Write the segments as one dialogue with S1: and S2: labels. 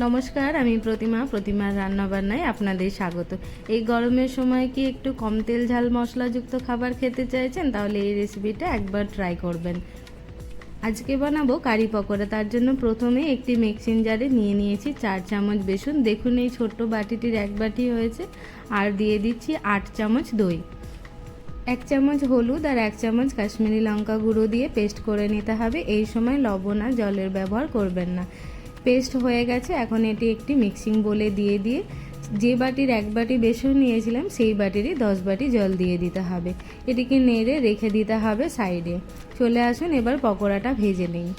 S1: নমস্কার, আমি প্রতিমার রান্নাবান্নায় আপনাদের স্বাগত। এই গরমের সময় কি একটু কম তেল ঝাল মশলাযুক্ত খাবার খেতে চাইছেন? তাহলে এই রেসিপিটা একবার ট্রাই করবেন। আজকে বানাবো কারি পকোড়া। তার জন্য প্রথমে একটি মিক্সিং জারে নিয়ে নিয়েছি 4 চামচ বেসন। দেখুন এই ছোট্ট বাটিটির 1 বাটি হয়েছে। আর দিয়ে দিচ্ছি 8 চামচ দই, 1 চামচ হলুদ আর 1 চামচ কাশ্মীরি লঙ্কা গুঁড়ো দিয়ে পেস্ট করে নিতে হবে। এই সময় লবণ আর জলের ব্যবহার করবেন না। পেস্ট হয়ে গেছে। এখন এটি একটি মিক্সিং বোলে দিয়ে যে বাটির 1 বাটি বেসন নিয়েছিলাম সেই বাটিরই 10 বাটি জল দিয়ে দিতে হবে। এটিকে নেড়ে রেখে দিতে হবে সাইডে। চলে আসুন এবার পকোড়াটা ভেজে নিই।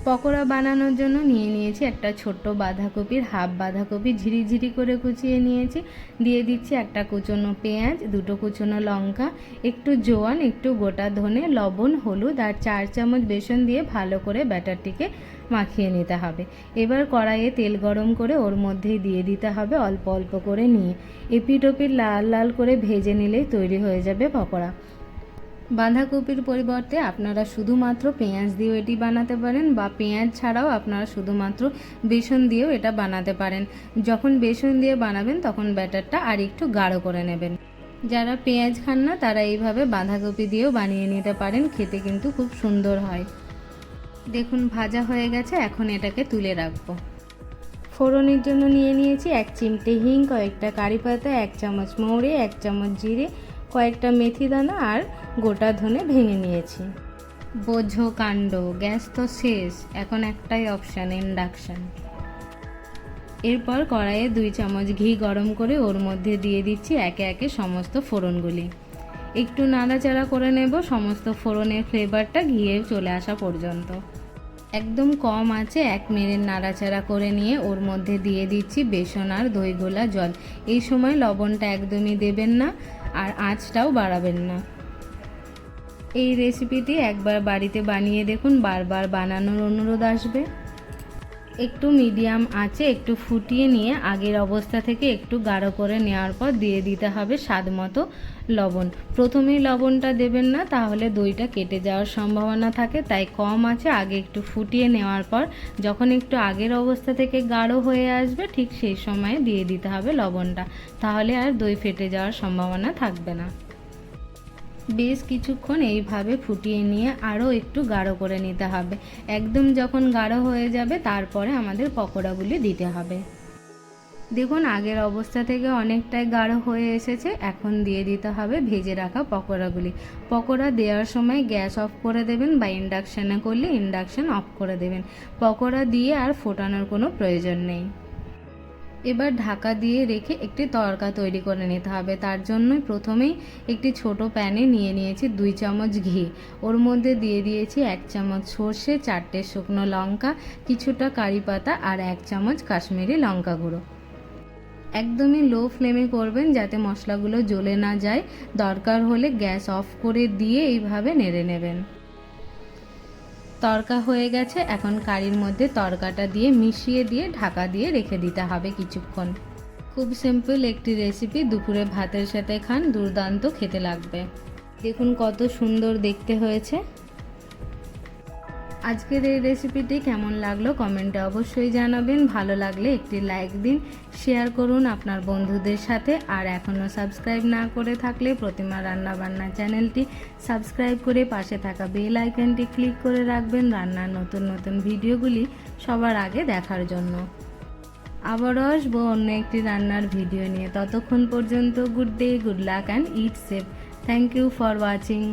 S1: পকোড়া বানানোর জন্য নিয়ে নিয়েছি একটা ছোট্ট বাঁধাকপির হাফ বাঁধাকপি ঝিরিঝিরি করে কুচিয়ে নিয়েছি। দিয়ে দিচ্ছি একটা কুচনো পেঁয়াজ, 2টো কুচনো লঙ্কা, একটু জোয়ান, একটু গোটা ধনে, লবণ, হলুদ আর 4 চামচ বেসন দিয়ে ভালো করে ব্যাটারটিকে মাখিয়ে নিতে হবে। এবার কড়াইয়ে তেল গরম করে ওর মধ্যেই দিয়ে দিতে হবে অল্প অল্প করে নিয়ে। এপিট ওপিট লাল লাল করে ভেজে নিলেই তৈরি হয়ে যাবে পকোড়া। বাঁধাকপির পরিবর্তে আপনারা শুধুমাত্র পেঁয়াজ দিয়েও এটি বানাতে পারেন, বা পেঁয়াজ ছাড়াও আপনারা শুধুমাত্র বেসন দিয়েও এটা বানাতে পারেন। যখন বেসন দিয়ে বানাবেন তখন ব্যাটারটা আর একটু গাঢ় করে নেবেন। যারা পেঁয়াজ খান না তারা এইভাবে বাঁধাকপি দিয়েও বানিয়ে নিতে পারেন, খেতে কিন্তু খুব সুন্দর হয়। দেখুন ভাজা হয়ে গেছে, এখন এটাকে তুলে রাখবো। ফোড়নের জন্য নিয়ে নিয়েছি 1 চিমটে হিং, কয়েকটা কারি পাতা, 1 চামচ মৌরি, 1 চামচ জিরে, কয়েকটা মেথি দানা আর গোটা ধনে ভেঙে নিয়েছি। বোঝো কাণ্ড, গ্যাস তো শেষ, এখন একটাই অপশান, ইন্ডাকশান। এরপর কড়াইয়ে 2 চামচ ঘি গরম করে ওর মধ্যে দিয়ে দিচ্ছি একে একে সমস্ত ফোড়নগুলি। একটু নাড়াচাড়া করে নেব সমস্ত ফোড়নের ফ্লেভারটা ঘিয়ে চলে আসা পর্যন্ত। একদম কম আঁচে 1 মিনিট নাড়াচাড়া করে নিয়ে ওর মধ্যে দিয়ে দিচ্ছি বেসন আর দই গোলা জল। এই সময় লবণটা একদমই দেবেন না আর আঁচটাও বাড়াবেন না। এই রেসিপিটি একবার বাড়িতে বানিয়ে দেখুন, বারবার বানানোর অনুরোধ আসবে। একটু মিডিয়াম আঁচে একটু ফুটিয়ে নিয়ে আগের অবস্থা থেকে একটু গাঢ় করে নেওয়ার পর দিয়ে দিতে হবে স্বাদ মতো লবণ। প্রথমেই লবণটা দেবেন না, তাহলে দইটা কেটে যাওয়ার সম্ভাবনা থাকে। তাই কম আঁচে আগে একটু ফুটিয়ে নেওয়ার পর যখন একটু আগের অবস্থা থেকে গাঢ় হয়ে আসবে ঠিক সেই সময়ে দিয়ে দিতে হবে লবণটা, তাহলে আর দই ফেটে যাওয়ার সম্ভাবনা থাকবে না। বেশ কিছুক্ষণ এইভাবে ফুটিয়ে নিয়ে আরও একটু গাঢ় করে নিতে হবে। একদম যখন গাঢ় হয়ে যাবে তারপরে আমাদের পকোড়াগুলি দিতে হবে। দেখুন আগের অবস্থা থেকে অনেকটাই গাঢ় হয়ে এসেছে। এখন দিয়ে দিতে হবে ভেজে রাখা পকোড়াগুলি। পকোড়া দেওয়ার সময় গ্যাস অফ করে দেবেন, বা ইন্ডাকশানে করলে ইন্ডাকশান অফ করে দেবেন। পকোড়া দিয়ে আর ফোটানোর কোনো প্রয়োজন নেই। এবার ঢাকা দিয়ে রেখে একটি তড়কা তৈরি করে নিতে হবে। তার জন্যই প্রথমেই একটি ছোট প্যানে নিয়ে নিয়েছি 2 চামচ ঘি। ওর মধ্যে দিয়ে দিয়েছি 1 চামচ সর্ষে, 4টে শুকনো লঙ্কা, কিছুটা কারি পাতা আর 1 চামচ কাশ্মীরি লঙ্কা গুঁড়ো। একদমই লো ফ্লেমে করবেন যাতে মশলাগুলো জ্বলে না যায়। দরকার হলে গ্যাস অফ করে দিয়ে এইভাবে নেড়ে নেবেন। তড়কা হয়ে গেছে, এখন কারির মধ্যে তড়কাটা দিয়ে মিশিয়ে দিয়ে ঢাকা দিয়ে রেখে দিতে হবে কিছুক্ষণ। খুব সিম্পল একটি রেসিপি, দুপুরে ভাতের সাথে খান, দুর্দান্ত খেতে লাগবে। দেখুন কত সুন্দর দেখতে হয়েছে। আজকের এই রেসিপিটি কেমন লাগলো কমেন্টে অবশ্যই জানাবেন। ভালো লাগলে একটি লাইক দিন, শেয়ার করুন আপনার বন্ধুদের সাথে। আর এখনও সাবস্ক্রাইব না করে থাকলে প্রতিমা রান্নাবান্না চ্যানেলটি সাবস্ক্রাইব করে পাশে থাকা বেল আইকনটি ক্লিক করে রাখবেন রান্নার নতুন নতুন ভিডিওগুলি সবার আগে দেখার জন্য। আবারও আসবো অন্য একটি রান্নার ভিডিও নিয়ে। ততক্ষণ পর্যন্ত good day, good luck and eat safe. Thank you for watching.